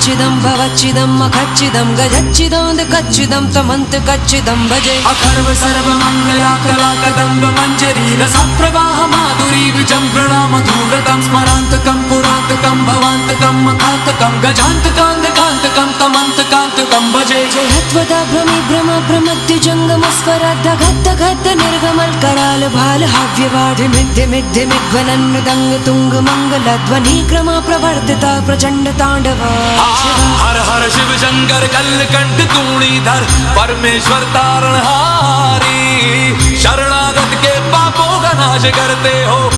कच्चिदं भवच्चिदं मखच्चिदं गजच्चिदं कच्चिदं तमन्त कच्चिदं भजे अखर्व सर्व मंगला कला कदम्ब मंजरी रसप्रवाह माधुरी विजृंभणा मधुव्रतं स्मरान्तकं पुरान्तकं भवान्तकं मखान्तकं गजान्तकान्तकान्तकं तमन्तकान्तकं भजे जयत्वदा भ्रमि भ्रम भ्रमद्युजङ्गमस्वराद्ध गद्द गद्द निर्गमल कराल भाल हाव्यवाधि मिद्य मिद्य मिध्वनन्नुदङ्ग तुङ्ग मंगल ध्वनि क्रम प्रवर्तिता प्रचंड तांडवा हर हर शिव शंकर कल्कंठ तूणीधर परमेश्वर तारणहारी शरणागत के पापों का नाश करते हो।